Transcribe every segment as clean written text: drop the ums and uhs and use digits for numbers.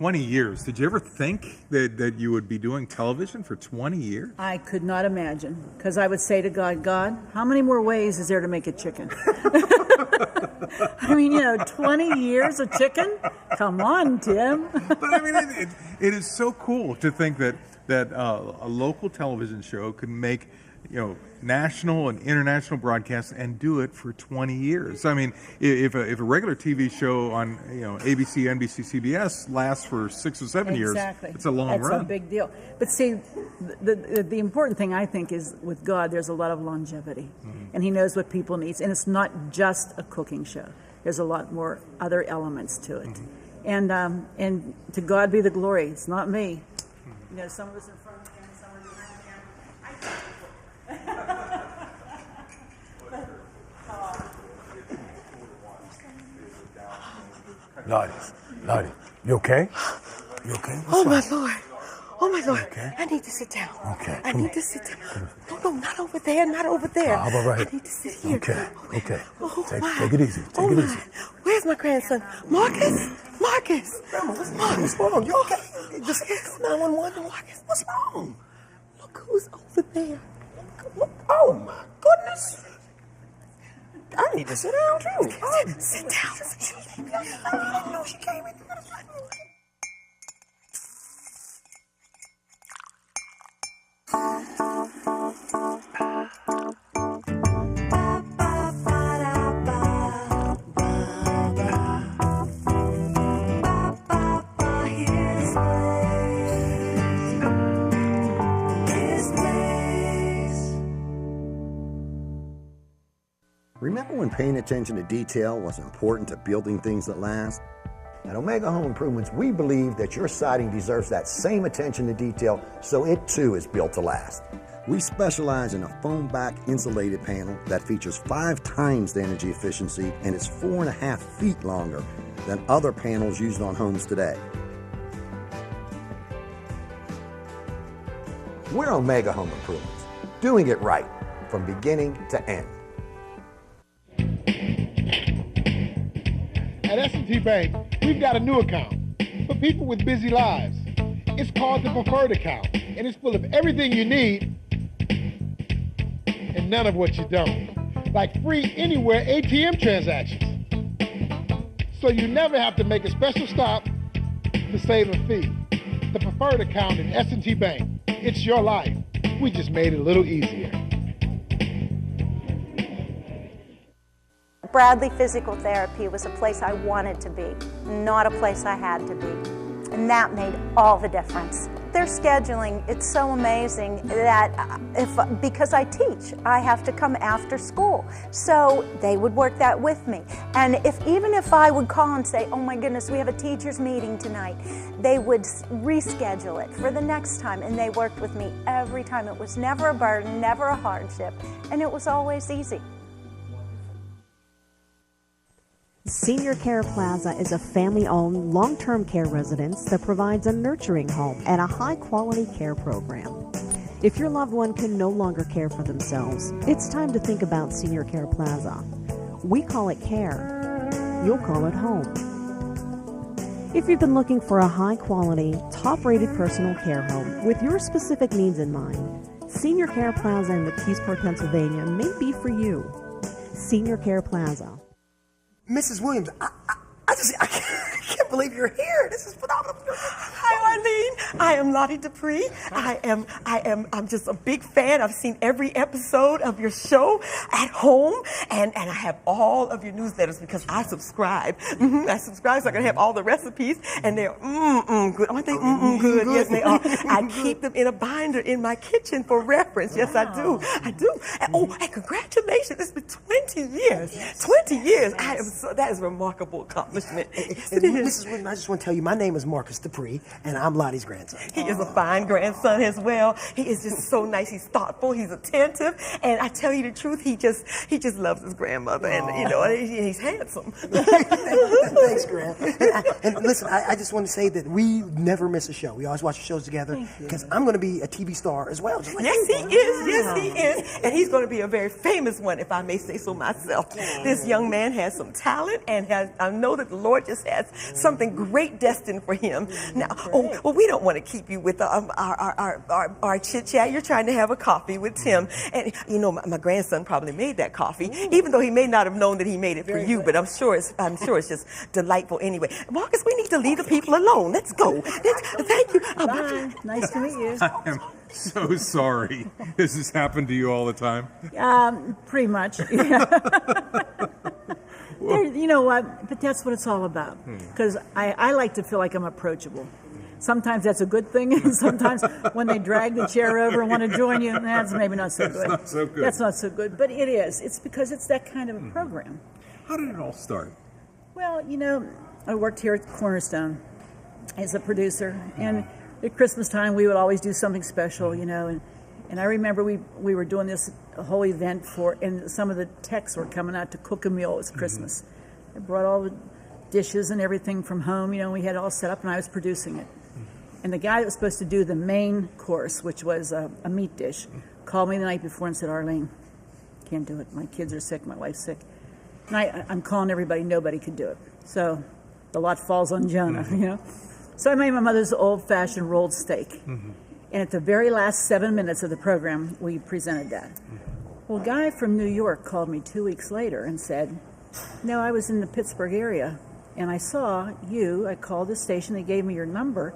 20 years. Did you ever think that you would be doing television for 20 years? I could not imagine, because I would say to God, how many more ways is there to make a chicken? I mean, 20 years of chicken? Come on, Tim. But I mean, it is so cool to think that a local television show could make, national and international broadcasts and do it for 20 years. I mean, if a regular TV show on, ABC, NBC, CBS lasts for 6 or 7 years, it's a long run. That's a big deal. But see, the important thing, I think, is with God, there's a lot of longevity. Mm-hmm. And he knows what people need. And it's not just a cooking show. There's a lot more other elements to it. Mm-hmm. And to God be the glory. It's not me. Mm-hmm. Some of us in front of the camera, some are behind the camera. Lottie, you okay? You okay? Oh my Lord. Okay. I need to sit down. Okay. I need to sit down. No, not over there, not over there. All right. I need to sit here. Okay. Oh, Take it easy. Take it easy. Where's my grandson? Marcus? Grandma, what's wrong? You okay? Just 911. Marcus, what's wrong? Look who's over there. Look. Oh my goodness. I need to sit down too. Sit down. I didn't know she came in. Remember when paying attention to detail was important to building things that last? At Omega Home Improvements, we believe that your siding deserves that same attention to detail, so it too is built to last. We specialize in a foam back insulated panel that features 5 times the energy efficiency and is 4.5 feet longer than other panels used on homes today. We're Omega Home Improvements, doing it right from beginning to end. At S&T Bank, we've got a new account for people with busy lives. It's called the Preferred Account, and it's full of everything you need and none of what you don't. Like free anywhere ATM transactions. So you never have to make a special stop to save a fee. The Preferred Account in S&T Bank. It's your life. We just made it a little easier. Bradley Physical Therapy was a place I wanted to be, not a place I had to be. And that made all the difference. Their scheduling, it's so amazing that because I teach, I have to come after school. So they would work that with me. And even if I would call and say, oh my goodness, we have a teacher's meeting tonight, they would reschedule it for the next time. And they worked with me every time. It was never a burden, never a hardship, and it was always easy. Senior Care Plaza is a family-owned, long-term care residence that provides a nurturing home and a high-quality care program. If your loved one can no longer care for themselves, it's time to think about Senior Care Plaza. We call it care. You'll call it home. If you've been looking for a high-quality, top-rated personal care home with your specific needs in mind, Senior Care Plaza in McKeesport, Pennsylvania may be for you. Senior Care Plaza. Mrs. Williams, I can't believe you're here. This is phenomenal. Hi, Arlene. I am Lottie Dupree. I'm just a big fan. I've seen every episode of your show at home, and I have all of your newsletters because I subscribe. I subscribe so I can have all the recipes, and they're good. Aren't they good? Yes, they are. I keep them in a binder in my kitchen for reference. Yes, I do. And congratulations. It's been 20 years. 20 years. That is a remarkable accomplishment. Mrs. Williams, I just want to tell you, my name is Marcus Dupree, and I'm Lottie's grandson. He is a fine grandson as well. He is just so nice. He's thoughtful. He's attentive, and I tell you the truth, he just loves his grandmother, and he's handsome. Thanks, Gran. And listen, I just want to say that we never miss a show. We always watch the shows together because I'm going to be a TV star as well. Just like yes, he is. Yes, he is, and he's going to be a very famous one, if I may say so myself. This young man has some talent, and I know that the Lord just has some something great destined for him. Now, we don't want to keep you with our chit chat. You're trying to have a coffee with Tim, and you know my grandson probably made that coffee, even though he may not have known that he made it for you. But I'm sure it's just delightful anyway. Marcus, we need to leave the people alone. Let's go. Thank you. Bye. Nice to meet you. I am so sorry. Does this happen to you all the time? Pretty much. Yeah. You know what? But that's what it's all about. Because I like to feel like I'm approachable. Sometimes that's a good thing, and sometimes when they drag the chair over and want to join you, that's maybe not so good. Not so good. That's not so good. But it is. It's because it's that kind of a program. How did it all start? Well, you know, I worked here at Cornerstone as a producer, and at Christmas time we would always do something special, you know, and I remember we were doing this whole event and some of the techs were coming out to cook a meal. It was Christmas. I brought all the dishes and everything from home, you know, we had it all set up, and I was producing it. And the guy that was supposed to do the main course, which was a meat dish, called me the night before and said, Arlene, can't do it. My kids are sick, my wife's sick. And I'm calling everybody, nobody could do it. So the lot falls on Jonah, you know. So I made my mother's old-fashioned rolled steak. And at the very last 7 minutes of the program, we presented that. Well, a guy from New York called me 2 weeks later and said, no, I was in the Pittsburgh area, and I saw you. I called the station. They gave me your number.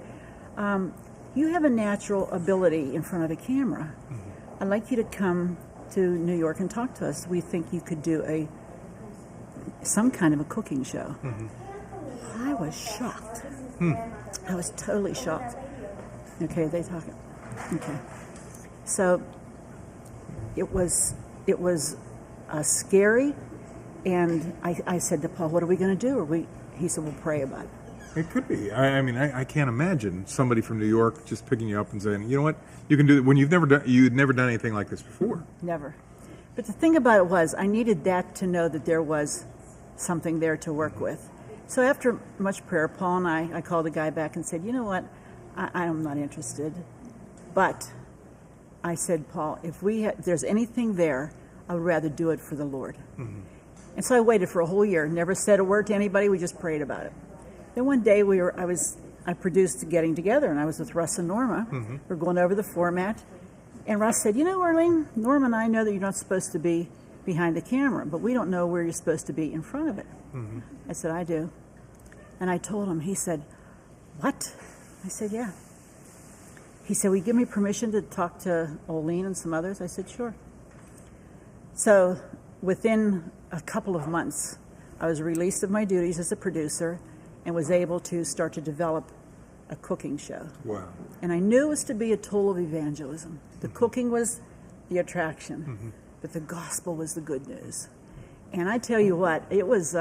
You have a natural ability in front of a camera. I'd like you to come to New York and talk to us. We think you could do some kind of a cooking show. I was shocked. I was totally shocked. Okay, they talking. Okay, so it was scary, and I said to Paul, "What are we going to do?" He said, "We'll pray about it." It could be. I mean, I can't imagine somebody from New York just picking you up and saying, "You know what? You can do it." When you'd never done anything like this before. Never. But the thing about it was, I needed that to know that there was something there to work with. So after much prayer, Paul and I called the guy back and said, "You know what? I'm not interested." But I said, Paul, if there's anything there, I would rather do it for the Lord. And so I waited for a whole year, never said a word to anybody. We just prayed about it. Then one day I produced Getting Together, and I was with Russ and Norma. We're going over the format, and Russ said, "You know, Arlene, Norma and I know that you're not supposed to be behind the camera, but we don't know where you're supposed to be in front of it." I said, "I do." And I told him. He said, "What?" I said, "Yeah." He said, "Will you give me permission to talk to ARLENE and some others?" I said, "Sure." So within a couple of months, I was released of my duties as a producer and was able to start to develop a cooking show. Wow. And I knew it was to be a tool of evangelism. The cooking was the attraction, but the gospel was the good news. And I tell you what, it was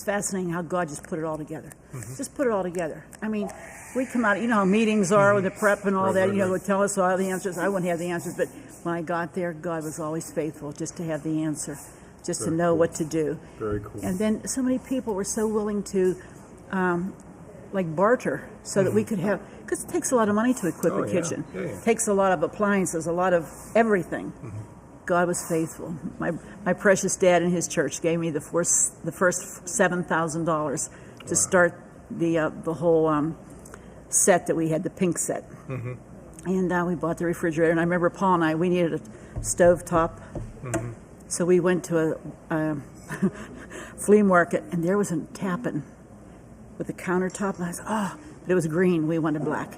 fascinating how God just put it all together. Just put it all together. I mean, we come out, you know how meetings are with the prep and all that, you know, would tell us all the answers. I wouldn't have the answers, but when I got there, God was always faithful just to have the answer, just to know what to do. Very cool. And then so many people were so willing to like barter so that we could have, because it takes a lot of money to equip a kitchen. It takes a lot of appliances, a lot of everything. God was faithful. My precious dad in his church gave me the first $7,000 to start the whole set that we had, the pink set. And we bought the refrigerator. And I remember Paul and we needed a stovetop. So we went to a flea market, and there was a Tappan with a countertop. And I said, "Oh," but it was green. We wanted black.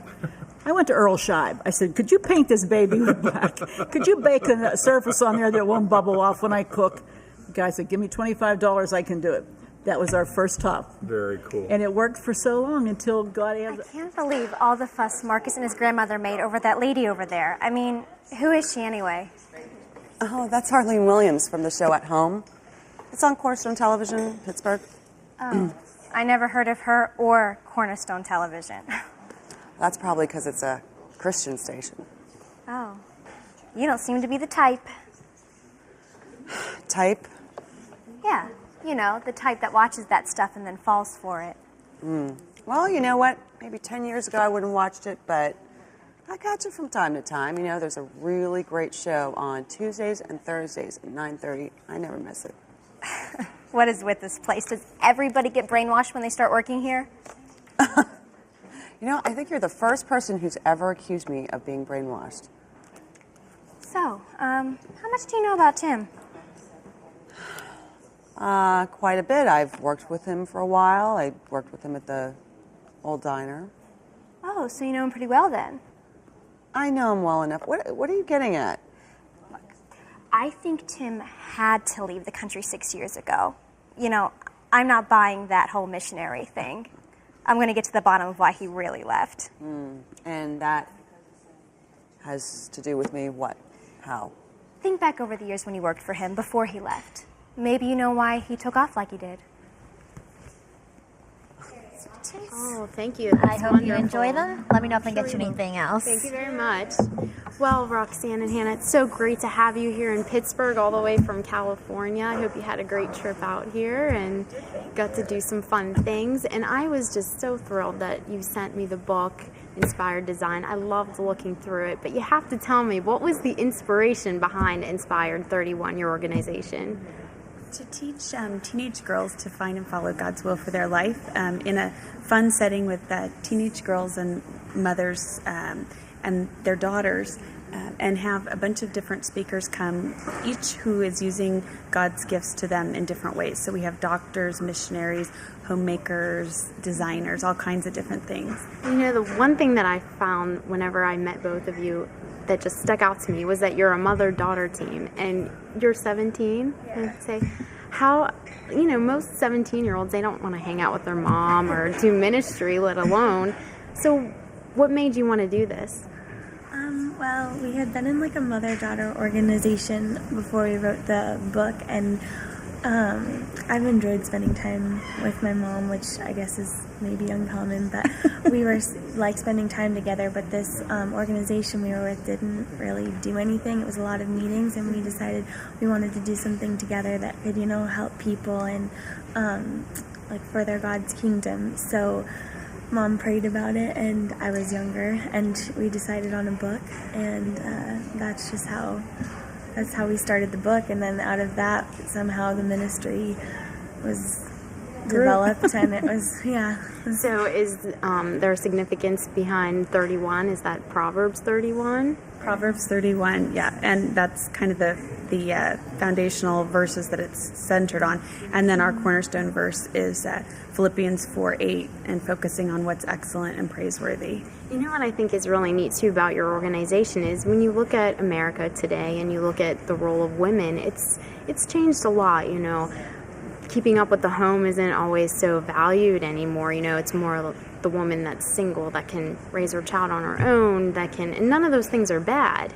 I went to Earl Scheib. I said, "Could you paint this baby with black? Could you bake a surface on there that won't bubble off when I cook?" The guy said, "Give me $25, I can do it." That was our first top. Very cool. And it worked for so long until God I can't believe all the fuss Marcus and his grandmother made over that lady over there. I mean, who is she anyway? Oh, that's ARLENE Williams from the show At Home. It's on Cornerstone Television, Pittsburgh. Oh, I never heard of her or Cornerstone Television. That's probably because it's a Christian station. Oh, you don't seem to be the type. Type? Yeah, you know, the type that watches that stuff and then falls for it. Well, you know what? Maybe 10 years ago I wouldn't have watched it, but I catch it from time to time. You know, there's a really great show on Tuesdays and Thursdays at 9:30. I never miss it. What is with this place? Does everybody get brainwashed when they start working here? You know, I think you're the first person who's ever accused me of being brainwashed. So, how much do you know about Tim? Quite a bit. I've worked with him for a while. I worked with him at the old diner. Oh, so you know him pretty well then. I know him well enough. What are you getting at? I think Tim had to leave the country 6 years ago. You know, I'm not buying that whole missionary thing. I'm going to get to the bottom of why he really left. And that has to do with me what? How? Think back over the years when you worked for him before he left. Maybe you know why he took off like he did. Oh, thank you. I hope you enjoy them. Let me know if I get you anything else. Thank you very much. Well, Roxanne and Hannah, it's so great to have you here in Pittsburgh all the way from California. I hope you had a great trip out here and got to do some fun things. And I was just so thrilled that you sent me the book, Inspired Design. I loved looking through it, but you have to tell me, what was the inspiration behind Inspired 31, your organization? To teach teenage girls to find and follow God's will for their life in a fun setting with teenage girls and mothers and their daughters, and have a bunch of different speakers come, each who is using God's gifts to them in different ways. So we have doctors, missionaries, homemakers, designers, all kinds of different things. You know, the one thing that I found whenever I met both of you that just stuck out to me was that you're a mother-daughter team, and you're 17. I'd say, how, you know, most 17-year-olds, they don't want to hang out with their mom or do ministry, let alone. So what made you want to do this? Well, we had been in like a mother-daughter organization before we wrote the book, and I've enjoyed spending time with my mom, which I guess is maybe uncommon, but we were like spending time together. But this organization we were with didn't really do anything. It was a lot of meetings, and we decided we wanted to do something together that could, you know, help people and like further God's kingdom. So Mom prayed about it, and I was younger, and we decided on a book, and that's just how we started the book. And then out of that, somehow the ministry was developed, and it was, yeah. So is there significance behind 31? Is that Proverbs 31? Proverbs 31, yeah, and that's kind of the foundational verses that it's centered on. And then our cornerstone verse is Philippians 4:8, and focusing on what's excellent and praiseworthy. You know what I think is really neat too about your organization is when you look at America today and you look at the role of women, it's changed a lot. You know, keeping up with the home isn't always so valued anymore. You know, it's more the woman that's single that can raise her child on her own, and none of those things are bad.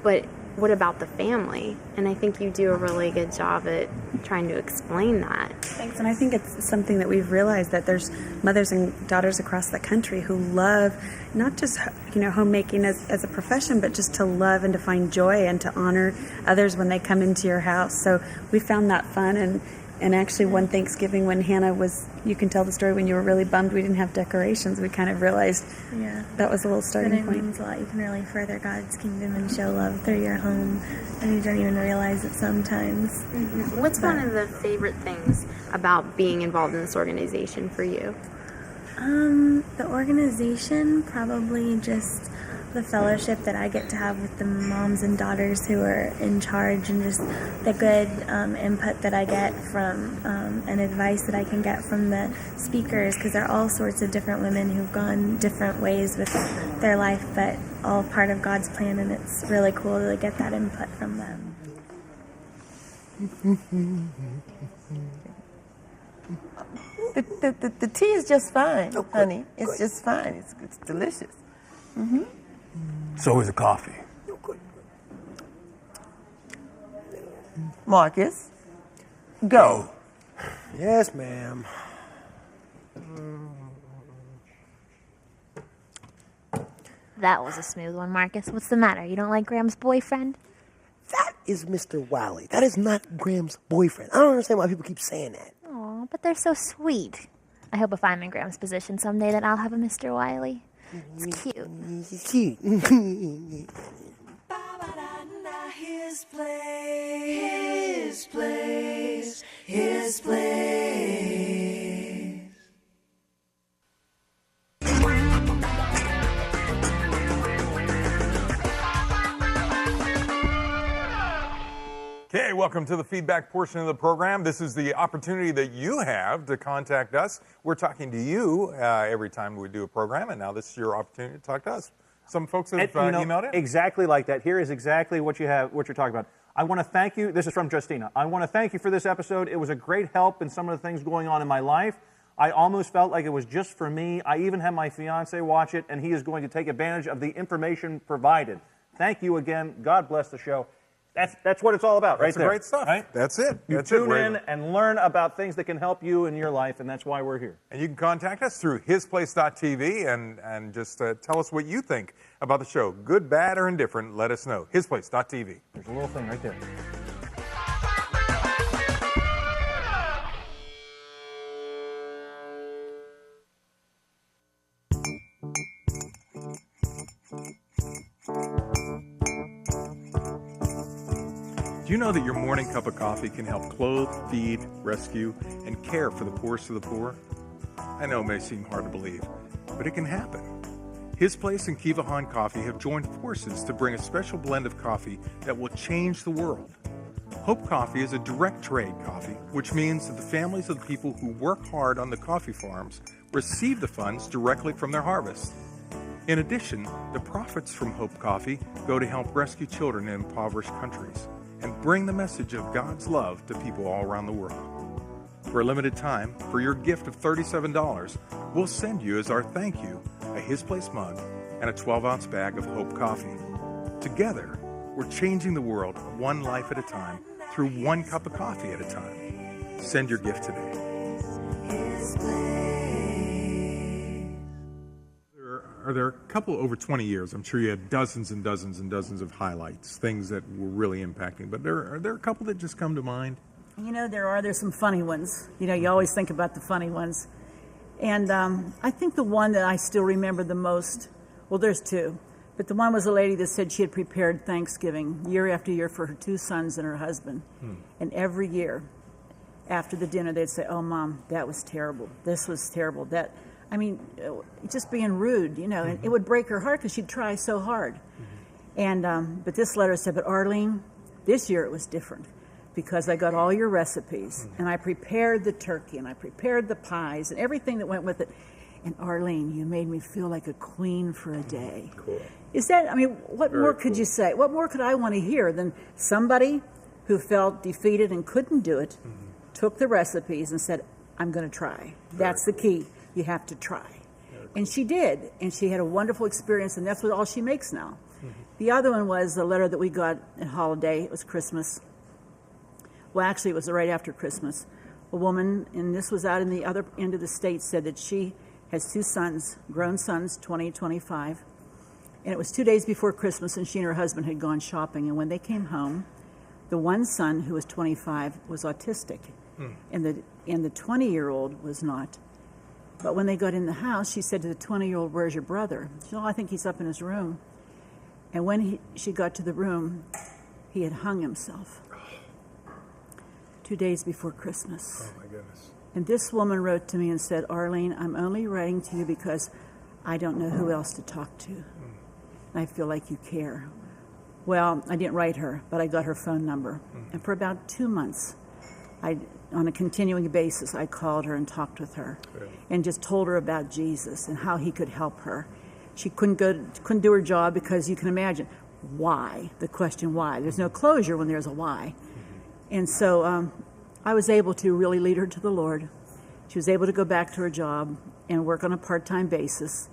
But what about the family? And I think you do a really good job at trying to explain that. Thanks, and I think it's something that we've realized, that there's mothers and daughters across the country who love not just, you know, homemaking as a profession, but just to love and to find joy and to honor others when they come into your house. So we found that fun, and actually one Thanksgiving when Hannah was, you can tell the story when you were really bummed we didn't have decorations, we kind of realized that was a little starting point. It means a lot. You can really further God's kingdom and show love through your home, and you don't even realize it sometimes. Mm-hmm. What's one of the favorite things about being involved in this organization for you? The organization, probably just the fellowship that I get to have with the moms and daughters who are in charge, and just the good input that I get from and advice that I can get from the speakers, because they're all sorts of different women who've gone different ways with their life, but all part of God's plan, and it's really cool to get that input from them. The tea is just fine, honey. It's just fine. It's delicious. Mm-hmm. So is the coffee. Marcus, go. Yes, ma'am. That was a smooth one, Marcus. What's the matter? You don't like Graham's boyfriend? That is Mr. Wiley. That is not Graham's boyfriend. I don't understand why people keep saying that. Aw, but they're so sweet. I hope if I'm in Graham's position someday that I'll have a Mr. Wiley. It's cute. It's cute. His place, His place. Okay, welcome to the feedback portion of the program. This is the opportunity that you have to contact us. We're talking to you every time we do a program, and now this is your opportunity to talk to us. Some folks have emailed in. Exactly like that. Here is exactly what you're talking about. I want to thank you. This is from Justina. I want to thank you for this episode. It was a great help in some of the things going on in my life. I almost felt like it was just for me. I even had my fiance watch it, and he is going to take advantage of the information provided. Thank you again. God bless the show. That's what it's all about, right there. That's great stuff. Right? That's it. You That's tune in and learn about things that can help you in your life, and that's why we're here. And you can contact us through hisplace.tv and just tell us what you think about the show. Good, bad, or indifferent, let us know. Hisplace.tv. There's a little thing right there. Do you know that your morning cup of coffee can help clothe, feed, rescue, and care for the poorest of the poor? I know it may seem hard to believe, but it can happen. His Place and Kiva Han Coffee have joined forces to bring a special blend of coffee that will change the world. Hope Coffee is a direct trade coffee, which means that the families of the people who work hard on the coffee farms receive the funds directly from their harvest. In addition, the profits from Hope Coffee go to help rescue children in impoverished countries and bring the message of God's love to people all around the world. For a limited time, for your gift of $37, we'll send you as our thank you a His Place mug and a 12-ounce bag of Hope Coffee. Together, we're changing the world one life at a time through one cup of coffee at a time. Send your gift today. There are a couple over 20 years. I'm sure you had dozens and dozens and dozens of highlights, things that were really impacting. But are there a couple that just come to mind? You know, there's some funny ones. You know, you always think about the funny ones. And I think the one that I still remember the most, well, there's two. But the one was a lady that said she had prepared Thanksgiving year after year for her two sons and her husband. And every year after the dinner, they'd say, "Oh, Mom, that was terrible. This was terrible. Just being rude, you know, and it would break her heart because she'd try so hard." And but this letter said, "But Arlene, this year it was different because I got all your recipes and I prepared the turkey and I prepared the pies and everything that went with it. And Arlene, you made me feel like a queen for a day." Cool. Is that, what Very more could cool. you say? What more could I want to hear than somebody who felt defeated and couldn't do it, took the recipes and said, "I'm going to try." That's the key. You have to try. And she did, and she had a wonderful experience, and that's what all she makes now. The other one was the letter that we got at holiday. It was Christmas. Well, actually, it was right after Christmas. A woman, and this was out in the other end of the state, said that she has two sons, grown sons, 20 and 25. And it was 2 days before Christmas, and she and her husband had gone shopping. And when they came home, the one son, who was 25, was autistic, and the 20-year-old was not. But when they got in the house, she said to the 20-year-old, "Where's your brother?" She said, "Oh, I think he's up in his room." And when she got to the room, he had hung himself 2 days before Christmas. Oh, my goodness. And this woman wrote to me and said, "Arlene, I'm only writing to you because I don't know who else to talk to. And I feel like you care." Well, I didn't write her, but I got her phone number. And for about 2 months, on a continuing basis, I called her and talked with her and just told her about Jesus and how he could help her. She couldn't do her job because you can imagine why, the question why. There's no closure when there's a why. And so I was able to really lead her to the Lord. She was able to go back to her job and work on a part-time basis.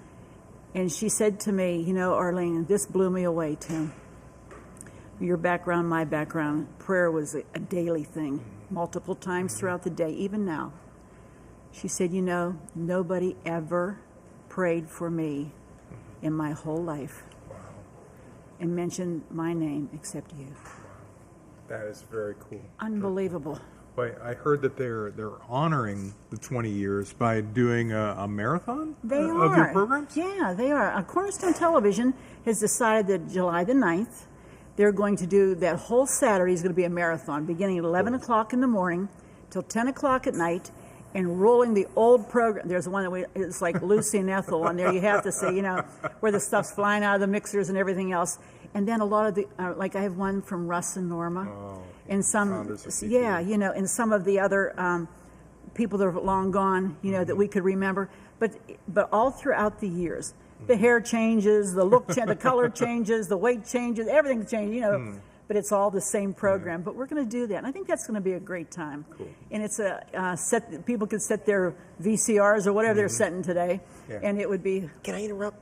And she said to me, "You know, Arlene, this blew me away too. Your background, my background, prayer was a daily thing, multiple times throughout the day, even now." She said, "You know, nobody ever prayed for me in my whole life and mentioned my name except you." That is very cool. Unbelievable. But I heard that they're honoring the 20 years by doing a marathon They of your programs? Yeah, they are. Cornerstone Television has decided that July the 9th, they're going to do that whole Saturday is going to be a marathon beginning at 11 o'clock in the morning till 10 o'clock at night and rolling the old program. There's one that it's like Lucy and Ethel on there. You have to say, where the stuff's flying out of the mixers and everything else. And then a lot of the, like I have one from Russ and Norma. And some, and some of the other people that are long gone, that we could remember. But all throughout the years, the hair changes, the look, the color changes, the weight changes, everything changes, but it's all the same program. But we're going to do that, and I think that's going to be a great time. Cool. And it's a set. People could set their VCRs or whatever they're setting today, and it would be. Can I interrupt?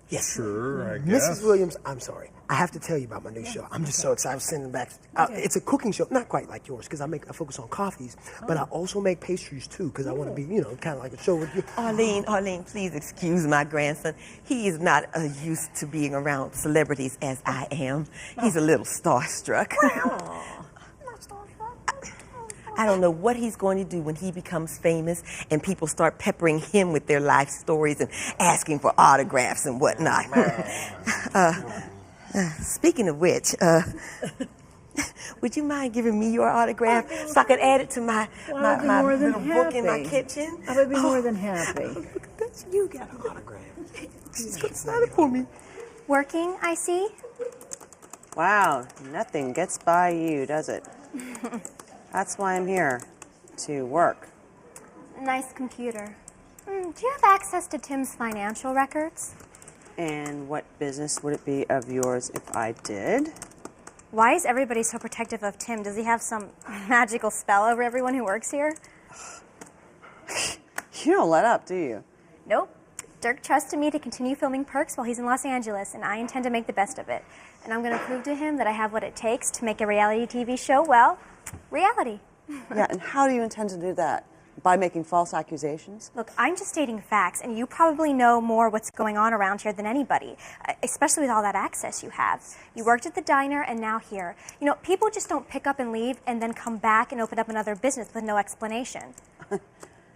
Yes. Sure, I guess. Mrs. Williams, I'm sorry. I have to tell you about my new show. I'm just so excited. I was sending back. It's a cooking show, not quite like yours, because I focus on coffees, but I also make pastries too, because I want to be, kind of like a show with you. Arlene, please excuse my grandson. He is not used to being around celebrities as I am. He's a little starstruck. I don't know what he's going to do when he becomes famous and people start peppering him with their life stories and asking for autographs and whatnot. Speaking of which, would you mind giving me your autograph so I could add it to my little book in my kitchen? I would be more than happy. Look at that, you got an autograph. She's going to sign it for me. Working, I see. Wow, nothing gets by you, does it? That's why I'm here, to work. Nice computer. Do you have access to Tim's financial records? And what business would it be of yours if I did? Why is everybody so protective of Tim? Does he have some magical spell over everyone who works here? You don't let up, do you? Nope. Dirk trusted me to continue filming Perks while he's in Los Angeles, and I intend to make the best of it. And I'm going to prove to him that I have what it takes to make a reality TV show, well, reality. Yeah, and how do you intend to do that? By making false accusations? Look, I'm just stating facts, and you probably know more what's going on around here than anybody, especially with all that access you have. You worked at the diner and now here. People just don't pick up and leave and then come back and open up another business with no explanation.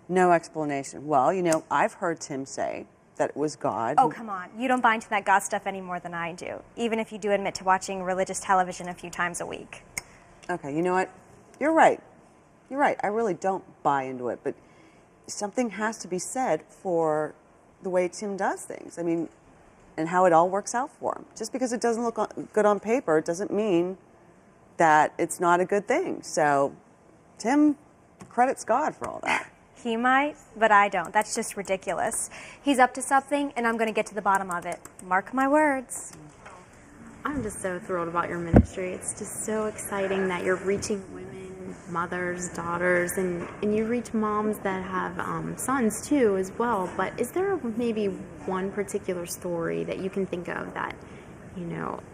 No explanation. Well, I've heard Tim say that it was God. Oh, come on. You don't buy into that God stuff any more than I do, even if you do admit to watching religious television a few times a week. Okay, you know what? You're right. You're right. I really don't buy into it, but something has to be said for the way Tim does things. I mean, and how it all works out for him. Just because it doesn't look good on paper doesn't mean that it's not a good thing. So, Tim credits God for all that. He might, but I don't. That's just ridiculous. He's up to something, and I'm going to get to the bottom of it. Mark my words. I'm just so thrilled about your ministry. It's just so exciting that you're reaching women, mothers, daughters, and you reach moms that have sons too as well. But is there maybe one particular story that you can think of that,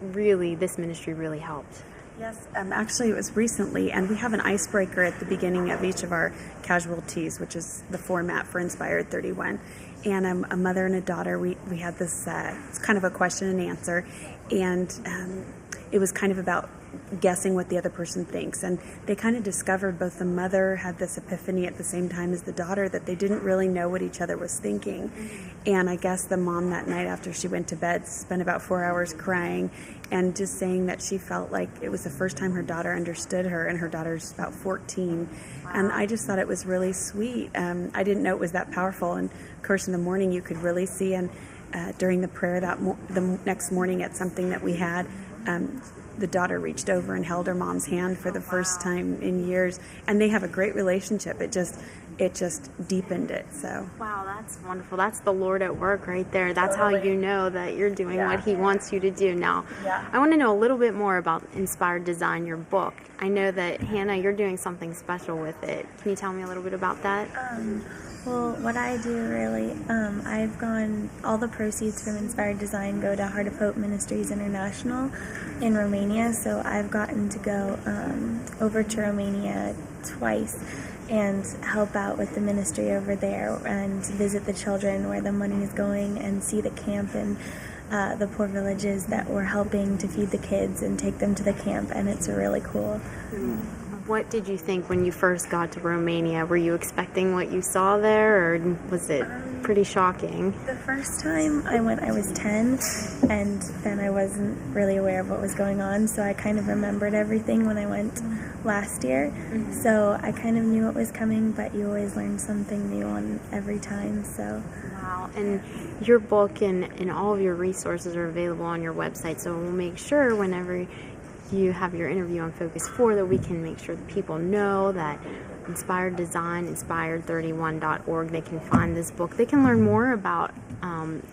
really this ministry really helped? Yes, actually it was recently, and we have an icebreaker at the beginning of each of our casualties, which is the format for Inspired 31. And a mother and a daughter, we had this, it's kind of a question and answer, and it was kind of about guessing what the other person thinks. And they kind of discovered, both the mother had this epiphany at the same time as the daughter, that they didn't really know what each other was thinking. And I guess the mom that night after she went to bed spent about 4 hours crying and just saying that she felt like it was the first time her daughter understood her, and her daughter's about 14. And I just thought it was really sweet. I didn't know it was that powerful. And of course in the morning you could really see, and during the prayer the next morning at something that we had, the daughter reached over and held her mom's hand for the first time in years, and they have a great relationship. It just deepened it. So wow, that's wonderful. That's the Lord at work right there. That's how you know that you're doing what He wants you to do. Now, I want to know a little bit more about Inspired Design, your book. I know that Hannah, you're doing something special with it. Can you tell me a little bit about that? Well, what I do really, all the proceeds from Inspired Design go to Heart of Hope Ministries International in Romania, so I've gotten to go over to Romania twice and help out with the ministry over there and visit the children where the money is going and see the camp and the poor villages that we're helping to feed the kids and take them to the camp, and it's really cool. What did you think when you first got to Romania? Were you expecting what you saw there, or was it pretty shocking? The first time I went, I was 10, and then I wasn't really aware of what was going on, so I kind of remembered everything when I went last year, so I kind of knew what was coming, but you always learn something new on every time, so. Wow, and your book and all of your resources are available on your website, so we'll make sure whenever you have your interview on Focus 4 that we can make sure that people know that Inspired Design, inspired31.org, they can find this book. They can learn more about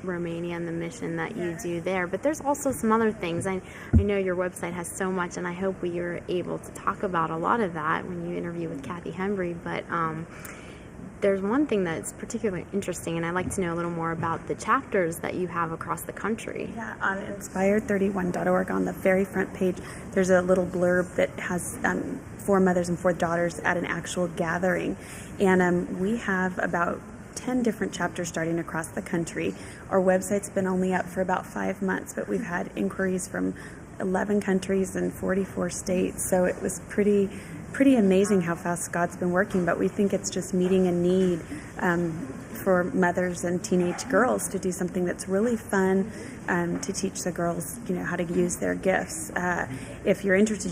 Romania and the mission that you do there. But there's also some other things. I know your website has so much, and I hope we are able to talk about a lot of that when you interview with Kathy Hembry. But there's one thing that's particularly interesting, and I'd like to know a little more about the chapters that you have across the country. Yeah, on inspired31.org, on the very front page, there's a little blurb that has 4 mothers and 4 daughters at an actual gathering. And we have about 10 different chapters starting across the country. Our website's been only up for about 5 months, but we've had inquiries from 11 countries and 44 states. So it was pretty amazing how fast God's been working, but we think it's just meeting a need for mothers and teenage girls to do something that's really fun, to teach the girls, how to use their gifts. If you're interested,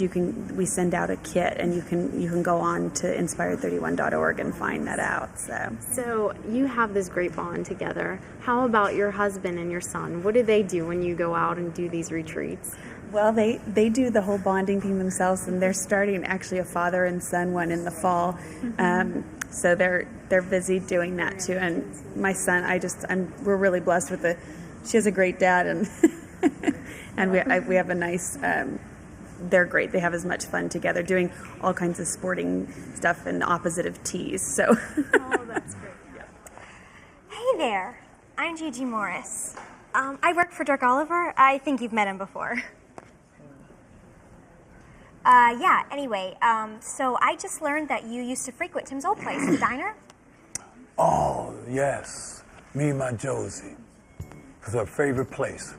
we send out a kit, and you can go on to inspired31.org and find that out. So you have this great bond together. How about your husband and your son? What do they do when you go out and do these retreats? Well, they do the whole bonding thing themselves, and they're starting actually a father and son one in the fall. So they're busy doing that too. And my son, we're really blessed with she has a great dad, and and we have a nice. They're great. They have as much fun together, doing all kinds of sporting stuff and opposite of teas. So. Oh, that's great. Yeah. Hey there, I'm Gigi Morris. I work for Dirk Oliver. I think you've met him before. Anyway, so I just learned that you used to frequent Tim's old place, the diner. Oh, yes. Me and my Josie. It was her favorite place.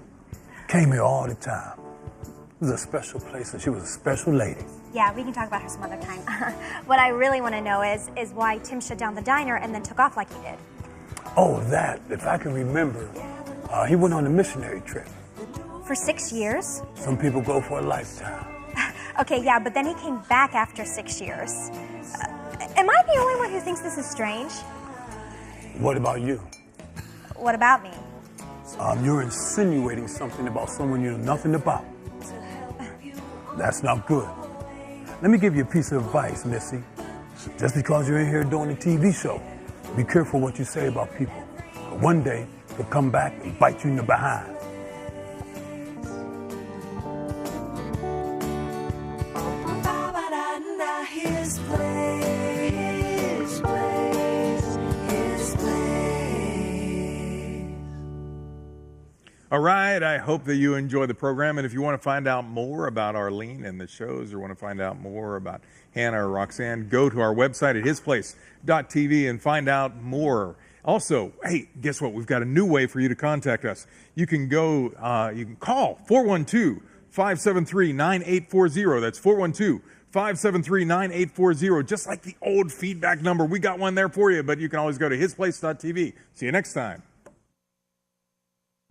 Came here all the time. It was a special place, and she was a special lady. Yeah, we can talk about her some other time. What I really want to know is why Tim shut down the diner and then took off like he did. Oh, that. If I can remember, he went on a missionary trip. For 6 years? Some people go for a lifetime. Okay, yeah, but then he came back after 6 years. Am I the only one who thinks this is strange? What about you? What about me? You're insinuating something about someone you know nothing about. That's not good. Let me give you a piece of advice, Missy. Just because you're in here doing a TV show, be careful what you say about people. One day, they'll come back and bite you in the behind. His place, his place. All right, I hope that you enjoy the program. And if you want to find out more about Arlene and the shows, or want to find out more about Hannah or Roxanne, go to our website at hisplace.tv and find out more. Also, hey, guess what? We've got a new way for you to contact us. You can go, you can call 412-573-9840. That's 412-573-9840, just like the old feedback number. We got one there for you, but you can always go to hisplace.tv. See you next time.